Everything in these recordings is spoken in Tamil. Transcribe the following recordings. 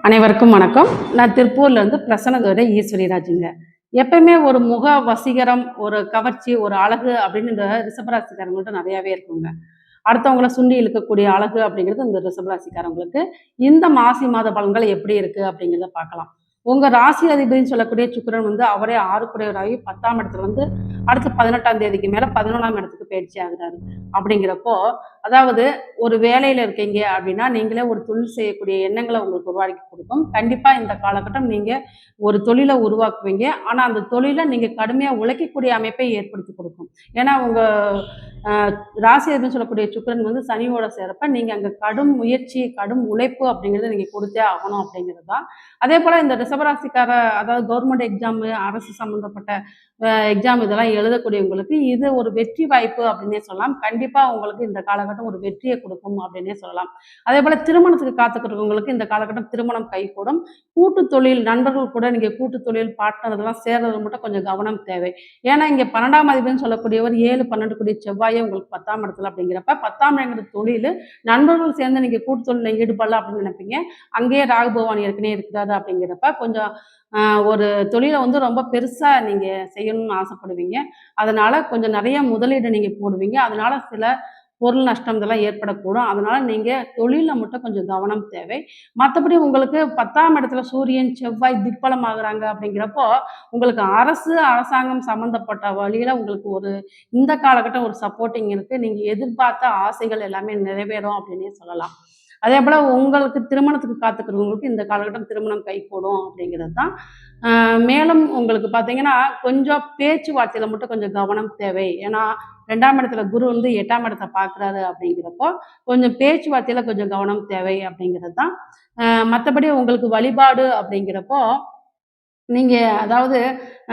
அனைவருக்கும் வணக்கம். நான் திருப்பூர்லேருந்து பிரசன்னதோட ஈஸ்வரிராஜுங்க. எப்பயுமே ஒரு முக வசீகரம், ஒரு கவர்ச்சி, ஒரு அழகு அப்படின்னு இந்த ரிஷபராசிக்காரங்கள்ட்ட நிறையாவே இருக்குங்க. அடுத்தவங்கள சுண்டி இழுக்கக்கூடிய அழகு அப்படிங்கிறது இந்த ரிஷபராசிக்காரங்களுக்கு. இந்த மாசி மாத பலன்கள் எப்படி இருக்கு அப்படிங்கிறத பார்க்கலாம். உங்க ராசி அதிபதினு சொல்லக்கூடிய சுக்கிரன் வந்து அவரே 6 10ஆம் இடத்துல வந்து அடுத்து 18ஆம் தேதிக்கு மேல 11ஆம் இடத்துக்கு பயிற்சி ஆகுறாரு. அப்படிங்கிறப்போ அதாவது ஒரு வேலையில இருக்கீங்க அப்படின்னா நீங்களே ஒரு தொழில் செய்யக்கூடிய எண்ணங்களை உங்களுக்கு உருவாக்கி கொடுக்கும். கண்டிப்பா இந்த காலகட்டம் நீங்க ஒரு தொழிலை உருவாக்குவீங்க. ஆனா அந்த தொழிலை நீங்க கடுமையா உழைக்கக்கூடிய அமைப்பை ஏற்படுத்தி கொடுக்கும். ஏன்னா உங்க ராசி அதிபதினு சொல்லக்கூடிய சுக்கிரன் வந்து சனியோட சேரப்ப நீங்க அங்க கடும் முயற்சி, கடும் உழைப்பு அப்படிங்கிறத நீங்க கொடுத்தே ஆகணும் அப்படிங்கிறது தான். அதே போல இந்த ரிஷபராசிக்கார அதாவது கவர்மெண்ட் எக்ஸாமு, அரசு சம்மந்தப்பட்ட எக்ஸாம் இதெல்லாம் எழுதக்கூடியவங்களுக்கு இது ஒரு வெற்றி வாய்ப்பு அப்படின்னே சொல்லலாம். கண்டிப்பா உங்களுக்கு இந்த காலகட்டம் ஒரு வெற்றியை கொடுக்கும் அப்படின்னே சொல்லலாம். அதே போல திருமணத்துக்கு காத்துக்கிறவங்களுக்கு இந்த காலகட்டம் திருமணம் கைகூடும். கூட்டு தொழில் நண்பர்கள் கூட நீங்க கூட்டு தொழில் பார்ட்னர் இதெல்லாம் சேர்றது மட்டும் கொஞ்சம் கவனம் தேவை. ஏன்னா இங்க 12ஆம் அதிபதினு சொல்லக்கூடியவர் 7, 12 கூடிய செவ்வாயே உங்களுக்கு 10ஆம் இடத்துல அப்படிங்கிறப்ப 10ஆம் இடங்கிற தொழில் நண்பர்கள் சேர்ந்து நீங்க கூட்டு தொழிலில் ஈடுபடலாம் அப்படின்னு நினைப்பீங்க. அங்கேயே ராகு பகவான் ஏற்கனவே இருக்கிறாரு அப்படிங்கிறப்ப கொஞ்சம் ஒரு தொழிலை வந்து ரொம்ப பெருசா நீங்க செய்யணும்னு ஆசைப்படுவீங்க. அதனால கொஞ்சம் நிறைய முதலீடு நீங்க போடுவீங்க. அதனால சில பொருள் நஷ்டம் இதெல்லாம் ஏற்படக்கூடும். அதனால நீங்க தொழில்ல மட்டும் கொஞ்சம் கவனம் தேவை. மத்தபடி உங்களுக்கு 10ஆம் இடத்துல சூரியன், செவ்வாய் திக்பலம் ஆகுறாங்க அப்படிங்கிறப்போ, உங்களுக்கு அரசு, அரசாங்கம் சம்மந்தப்பட்ட வழியில உங்களுக்கு ஒரு இந்த காலகட்டம் ஒரு சப்போர்ட்டிங் இருக்கு. நீங்க எதிர்பார்த்த ஆசைகள் எல்லாமே நிறைவேறும் அப்படின்னே சொல்லலாம். அதேபோல உங்களுக்கு திருமணத்துக்கு காத்துக்கிறவங்களுக்கு இந்த காலகட்டம் திருமணம் கைகூடும் அப்படிங்கிறது தான். மேலும் உங்களுக்கு பார்த்தீங்கன்னா, கொஞ்சம் பேச்சுவார்த்தையில மட்டும் கொஞ்சம் கவனம் தேவை. ஏன்னா 2ஆம் இடத்துல குரு வந்து 8ஆம் இடத்த பார்க்குறாரு அப்படிங்கிறப்போ, கொஞ்சம் பேச்சுவார்த்தையில கொஞ்சம் கவனம் தேவை அப்படிங்கிறது தான். மத்தபடி உங்களுக்கு வழிபாடு அப்படிங்கிறப்போ, நீங்க அதாவது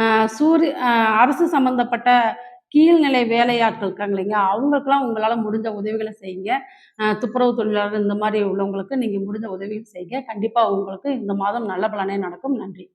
அ சூரிய அரசு சம்மந்தப்பட்ட கீழ்நிலை வேலையாட்கள் இருக்காங்க இல்லைங்களா? அவங்களுக்கெல்லாம் உங்களால முடிஞ்ச உதவிகள செய்யுங்க. துப்புரவு தொழிலாளர் இந்த மாரி உள்ளவங்களுக்கு நீங்க முடிஞ்ச உதவிகள் செய்யுங்க. கண்டிப்பா உங்களுக்கு இந்த மாதம் நல்ல பலனே நடக்கும். நன்றி.